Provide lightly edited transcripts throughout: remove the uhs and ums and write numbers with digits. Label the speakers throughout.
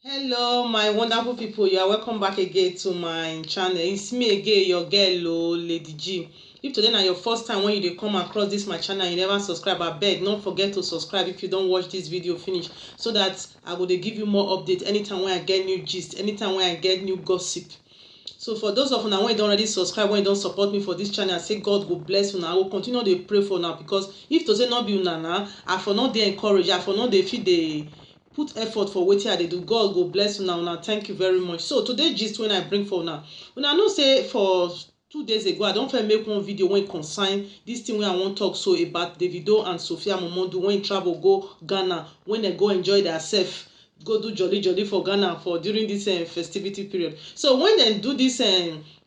Speaker 1: Hello, my wonderful people. You are welcome back again to my channel. It's me again, your girl, Lady G. If today na your first time when you dey come across this my channel, you never subscribe, abeg don't forget to subscribe if you don't watch this video finish, so that I go dey give you more update anytime when I get new gist, anytime when I get new gossip. So for those of una wey don already subscribe, wey don support me for this channel, I say God go bless una. I go continue dey pray for una, because if to say no be una na, I for no dey encourage, I for no dey fit dey put effort for wetin I dey do. God go bless una. Thank you very much. So today gist wey I bring for una know say for 2 days ago I don first make one video wey concern this thing wey I wan talk so about Davido and Sophia Momodu when travel go Ghana, when dem go enjoy theirself, go do jolly jolly for Ghana for during this festivity period. So when dem do this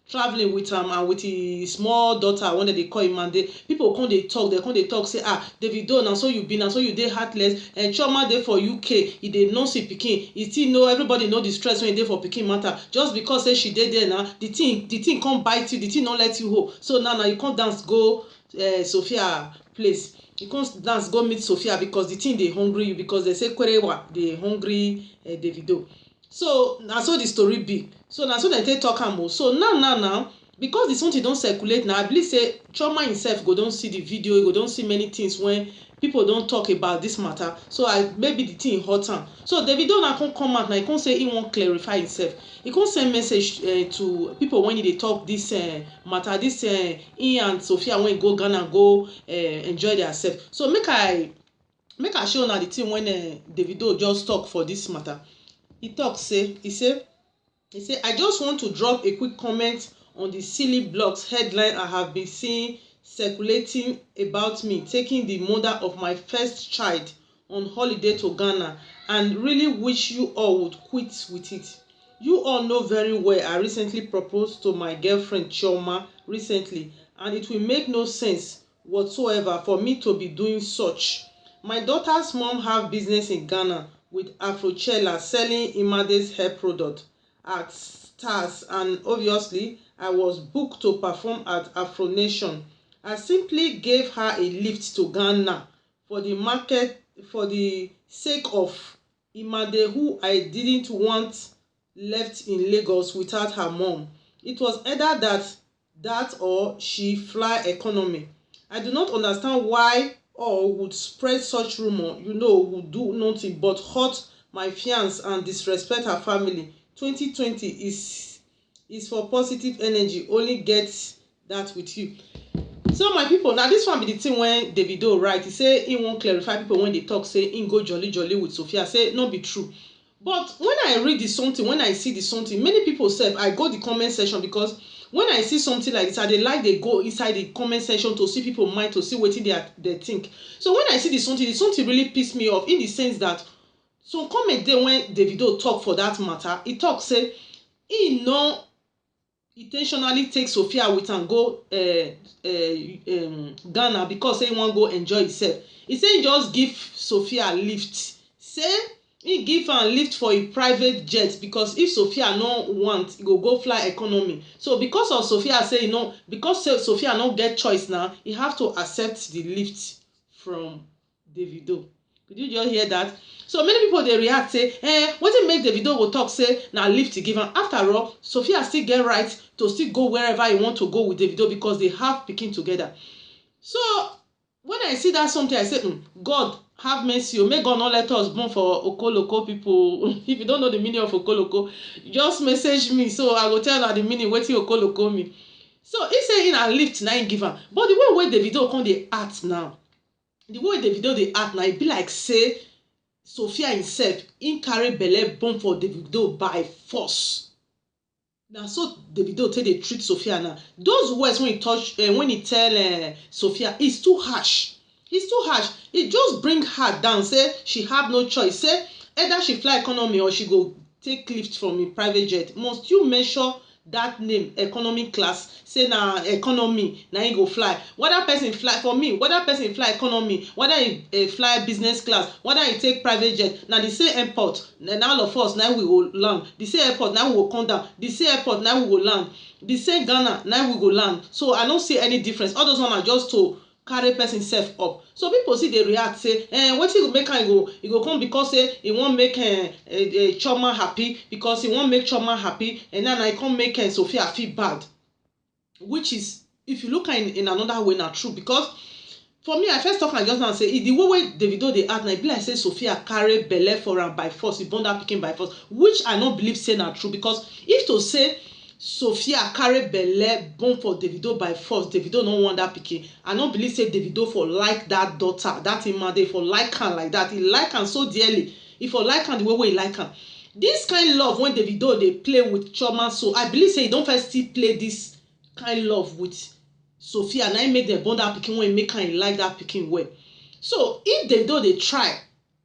Speaker 1: traveling with am and with him small daughter, when dem dey call Imande, people come dey talk, dem come dey talk say Davido, na so you be, na so you dey heartless, and Chioma dey for UK, e dey nurse im pikin, e still know, everybody know the stress wey e dey for pikin matter. Just because say she dey there na, the thing come bite you, the thing no let you hold. So now you come dance go Sophia place, you come dance go meet Sophia because the thing dey hungry you, because they say Kwerewa dey hungry Davido. So na so the story be. So na so dem take talk am o. So now because the something don circulate now, I believe say Chioma himself go don see the video, he go don see many things when people don talk about this matter. So maybe the thing hurt am. So Davido na come out now, he come say he wan clarify himself. He come send message to people when he dey talk this matter, this he and Sophia when go Ghana go enjoy theirself. So make I show una the thing when Davido just talk for this matter. He say I just want to drop a quick comment on the silly blogs headline I have been seeing circulating about me taking the mother of my first child on holiday to Ghana, and really wish you all would quit with it. You all know very well I recently proposed to my girlfriend Chioma recently, and it will make no sense whatsoever for me to be doing such. My daughter's mom have business in Ghana with Afrochella selling Imade's hair product at Stars, and obviously I was booked to perform at Afro Nation. I simply gave her a lift to Ghana for the market, for the sake of Imade, who I didn't want left in Lagos without her mom. It was either that or she fly economy. I do not understand why or would spread such rumor, would do nothing but hurt my fiance and disrespect her family. 2020 is for positive energy, only get that with you. So my people, now this one be the thing when Davido write. He say he wan clarify people when they talk say he go jolly jolly with Sophia, say no be true. But when I read the something, when I see the something, many people say I go the comment section, because when I see something like this, I dey like dey go inside the comment section to see people mind, to see wetin they think. So when I see the something really piss me off, in the sense that some comment dey when Davido talk for that matter. He talk say he no in ten tionally take Sophia with am go Ghana because say he wan go enjoy himself. He say he just give Sophia lift, say he give am lift for a private jet, because if Sophia no want, he go fly economy. So because of Sophia say because Sophia no get choice now, he have to accept the lift from Davido. Did you just hear that? So many people dey react say wetin make Davido go talk say na lift he give am. After all, Sophia still get right to still go wherever he want to go with Davido, because they have pikin together. So when I see that something, I say God have mercy o, make God no let us born for okoloko people. If you don't know the meaning of okoloko, just message me so I go tell una the meaning wetin okoloko mean. So he say na lift na him give am, but the way wey Davido come dey act now, the way Davido dey act now, e be like say Sophia himself him carry belle born for Davido by force. Na so Davido take dey treat Sophia now. Those words when he tell Sophia, it's too harsh. It's too harsh. He just bring her down, say she have no choice, say either she fly economy or she go take lift from a private jet. Must you measure that name economy class, say na economy na him go fly? Whether person fly, for me, whether person fly economy, whether he fly business class, whether he take private jet, na the same airport na all of us na we go land, the same airport na we go come down, the same airport na we go land, the same Ghana na we go land. So I no see any difference. All those one are just to carry person sef up. So people see dey react say wetin go make am e go come because say e wan make Chioma happy, because e wan make Chioma happy, and now e come make Sophia feel bad, which is, if you look at in another way, na true. Because for me, I first talk am just now say the way Davido dey act na e be like say Sophia carry belle for am by force, e born that pikin by force, which I no believe say na true. Because if to say Sophia carry belle born for Davido by force, Davido no want that pikin, I no believe say Davido for like that daughter, that Imade, for like am like that. He like am so dearly, he for like am the way he like am. This kind love when Davido dey play with Chioma, so I believe say he don first still play this kind love with Sophia, na im make dem born that pikin, wey make am like that pikin well. So if Davido dey try,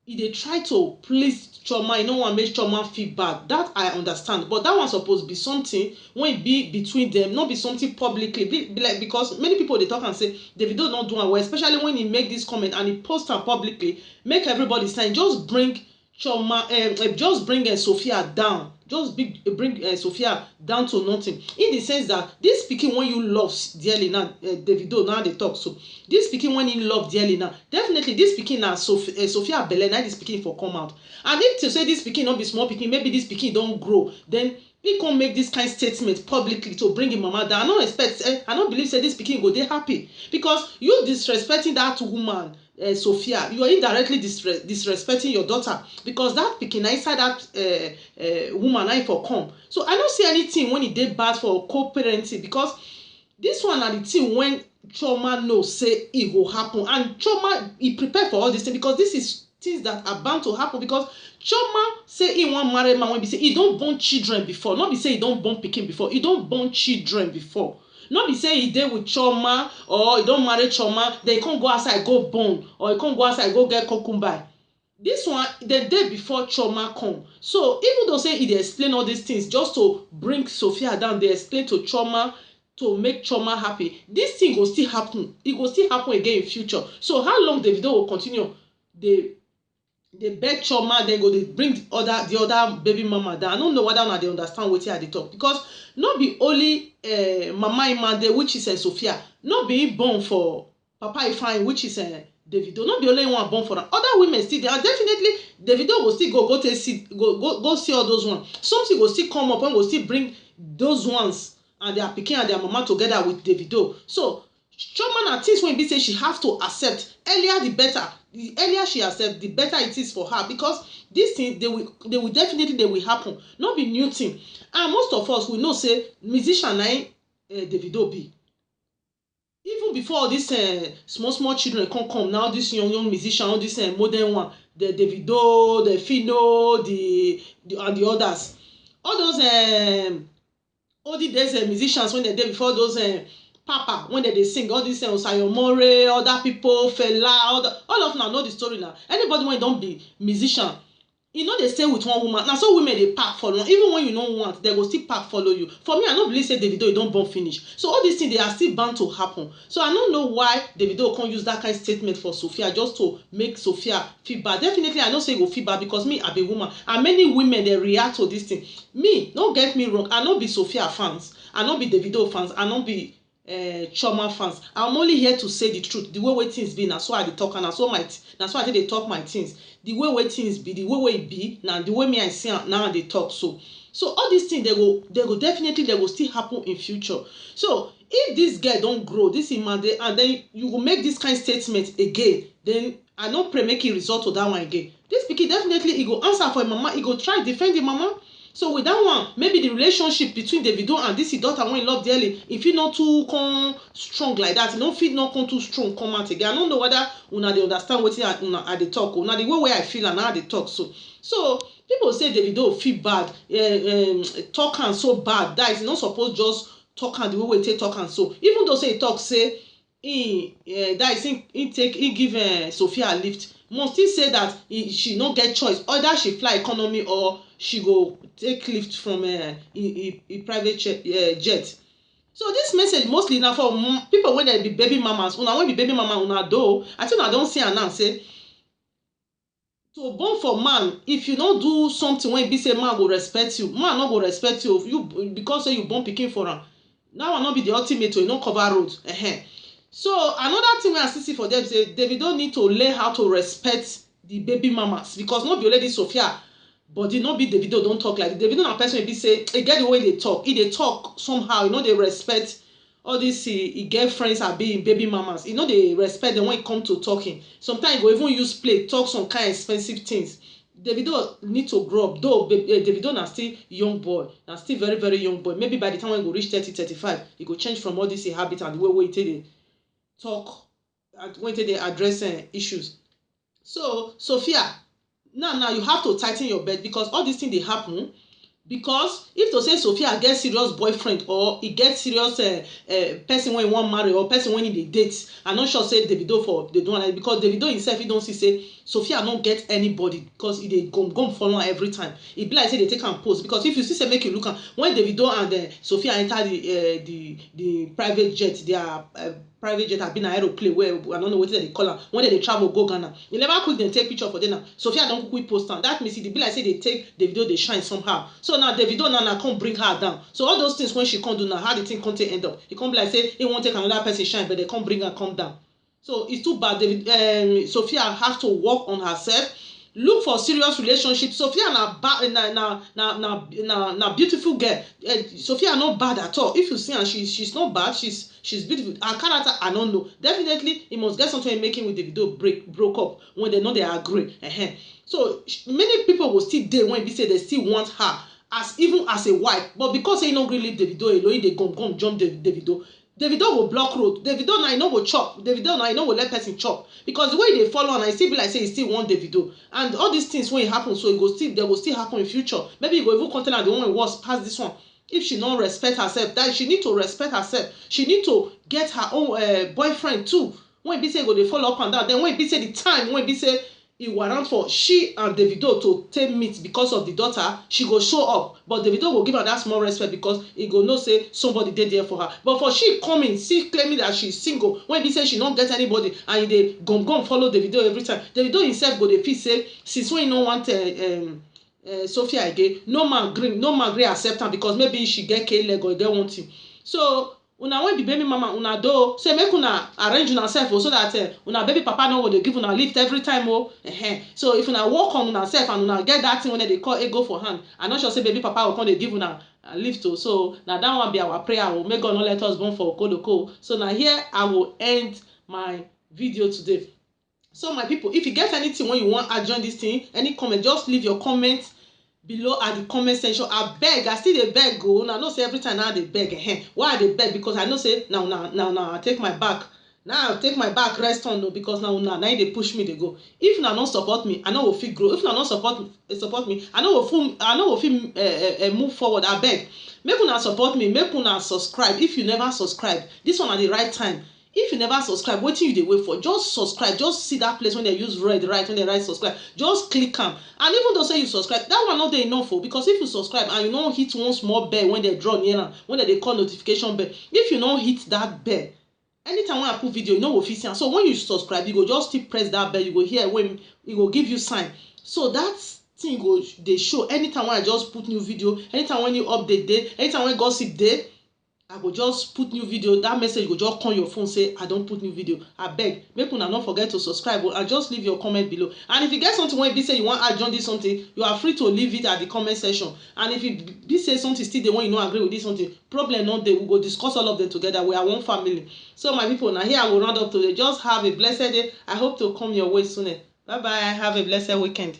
Speaker 1: e dey try to please Chioma, e no wan make Chioma feel bad, that I understand. But that one suppose be something wey be between them, not be something publicly. Be like, because many people dey talk and say Davido no do am well, especially when he make this comment and he post am publicly, make everybody sign, just bring Chioma, just bring Sophia down, just bring Sophia down to nothing, in the sense that this pikin wey you love dearly now, Davido now dey talk, so this pikin wey you love dearly now, definitely this pikin na Sophia belle, na this pikin for come out. And if to say this pikin no be small pikin, maybe this pikin don grow, then he come make this kind statement publicly to bring him mama down. I no expect, I no believe say this pikin go dey happy, because you disrespecting that woman, Sophia, you are indirectly disrespecting your daughter, because that pikin na inside that woman na for come. So I don't see anything when e dey bad for co-parenting, because this one na the thing when Chioma know say e go happen, and Chioma e prepare for all this thing, because this is things that are bound to happen. Because Chioma say he wan marry man wey be say he don born children before, not be say he don born pikin before, he don born children before. No be say he dey with Chioma or he don marry Chioma, then he come go outside go born, or he come go outside go get concubine. This one the day before Chioma come. So even though say he dey explain all these things just to bring Sophia down, dey explain to Chioma to make Chioma happy, this thing go still happen. E go still happen again in future. So how long Davido will continue dey beg Chioma, then go dey bring the other baby mama down? I don't know whether una dey understand wetin I dey talk. Because no be only Mama Imade, which is Sophia, no be born for Papa Ifeanyi, which is Davido, no be only one born for am. Other women still dey, and definitely Davido go still go take see, go see all those ones. Something go still come up and go still bring those ones and their pikin and their mama together with Davido. So Chioma na things wey be say she have to accept, earlier the better. The earlier she accept, the better it is for her, because this thing they will definitely happen, not be new thing. And most of us we know say musician na Davido be. Even before all this small children come now, this young musician, all this modern one, the Davido, the Fino, and the others, all those olden days musicians when they dey before those Papa, when they sing, all these Osayomore, other people, Fela, all of them know the story now. Anybody when don't be musician, you know they stay with one woman. Now so women they pack follow, even when you don't want, they go still pack follow you. For me, I don't believe say Davido you don't born finish. So all these things they are still bound to happen. So I don't know why Davido can't use that kind of statement for Sophia just to make Sophia feel bad. Definitely I don't say go feel bad, because me I be woman, and many women they react to this thing. Me, don't get me wrong, I don't be Sophia fans, I don't be Davido fans, I don't be Chioma fans. I'm only here to say the truth, the way things be. That's why I dey talk, and that's why I think they talk my things. The way things be, the way it be now, the way me I see now they talk. So all these things they go definitely they will still happen in future. So if this girl don't grow, this Imade, and then you will make this kind of statement again, then I no pray make it result to that one again. This pikin definitely he go answer for him mama, he go try defend the mama. So with that one, maybe the relationship between Davido and this daughter when he love dearly, if he not too come strong like that, you know, if he not come too strong come out again. I don't know whether una they understand what I they talk, una the way I feel and how they talk. So people say Davido feel bad, talk and so bad. That is not supposed just talk and the way we take talk and so. Even though say he talk say he give Sophia a lift, must still say that she no get choice, either she fly economy or she go take lift from a private jet. So this message mostly now for people when they be baby mamas. Una when be baby mama una do, I think I don't see her now say to born for man, if you don't do something when be say man go respect you, man no go respect you because say you born pikin for am. That will not be the ultimate, you no cover road. So another thing wey I still see for them say Davido need to learn how to respect the baby mamas, because no be only this Sophia body, no be Davido don talk like Davido na person wey be say e get the way e dey talk somehow, e no dey respect all this e get friends abi im baby mamas, e no dey respect them when e come to talking. Sometimes e go even use play talk some kind expensive things. Davido need to grow up, though Davido na still young boy, na still very very young boy. Maybe by the time when e go reach 30-35, e go change from all this habit and the way e take dey talk and when they address issues. So Sophia, now you have to tighten your belt, because all these things dey happen because if to say Sophia get serious boyfriend or e get serious person wey e wan marry or person wey e dey date, I no sure say Davido for dey do am, because Davido himself he don see say Sophia no get anybody, because e dey gum follow am every time. E be like say dey take am post, because if you see say make you look am, when Davido and Sophia enter the private jet, their private jet abi na aeroplane wey I no know wetin dem dey call am, when dem dey travel go Ghana, e never quick dem take picture for there now. Sophia don quick post am. That means e be like say dey take Davido dey shine somehow. So now Davido now come bring her down. So all those things when she come do now, how the thing come take end up? E come be like say he wan take another person shine, but they come bring her come down. So it's too bad. Sophia has to work on herself, look for serious relationship. Sophia na beautiful girl. Sophia no bad at all. If you see her, she's not bad. She's beautiful. Her character, I don't know. Definitely, he must get something making with Davido broke up when they know they agree. So many people will still there when they say they still want her even as a wife, but because he no gree leave Davido alone, they come jump Davido. Davido go block road. Davido na e no go chop. Davido na e no go let person chop, because the way they follow am, e still be like say e still want Davido. And all these things when e happen, so they go still happen in future. Maybe e go even contain am the one wey worse pass this one. If she no respect herself, that she need to respect herself. She need to get her own boyfriend too. When e be say go dey follow up and down, then when e be say the time when e be say e warrant for she and Davido to take meet because of the daughter, she go show up. But Davido go give her that small respect, because he go know say somebody dey there for her. But for she coming, see claiming that she's single, when he say she don't get anybody, and they gum follow Davido every time, Davido himself go dey feel say since when he no want Sophia again, no man gree accept am, because maybe she get k-leg or e get one thing. So una wey be baby mama, una do say make una arrange una self so that una baby papa no go dey give una lift every time so if una work on una self and una get that thing wey dem dey call ego for hand, I no sure say baby papa go come dey give una lift so na that one be our prayer make God no let us born for okoloko. So na here I will end my video today. So my people, if you get anything when you want add join this thing, any comment, just leave your comment below at the comment section. I beg, I still dey beg o. Una know say every time now I dey beg. Why I dey beg? Because I know say now I take my back. Now I take my back rest on no, because now they push me, they go. If una no support me, I no go fit grow. If una no support me, I no go fit move forward. I beg, make una support me, make una subscribe. If you never subscribe, this one at the right time. If you never subscribe, wetin you dey wait for? Just subscribe. Just see that place when they use red right, when they write subscribe, just click am. And even though say you subscribe, that one not dey enough for, because if you subscribe and you no hit one small bell when they draw near am, when they call notification bell, if you no hit that bell, anytime when I put video, you no go fit see am. So when you subscribe, you go just still press that bell, you go hear when e go give you sign. So that thing go dey show anytime when I just put new video, anytime when you update dey, anytime when gossip dey, I go just put new video. That message go just come your phone say I don put new video. Abeg, make una not forget to subscribe and just leave your comment below. And if you get something wey be say you wan add join this something, you are free to leave it at the comment section. And if you be say something still dey when you no agree with this something, problem no dey, we go discuss all of them together. We are one family. So my people, now here I will round up today. Just have a blessed day. I hope to come your way soon. Bye bye. Have a blessed weekend.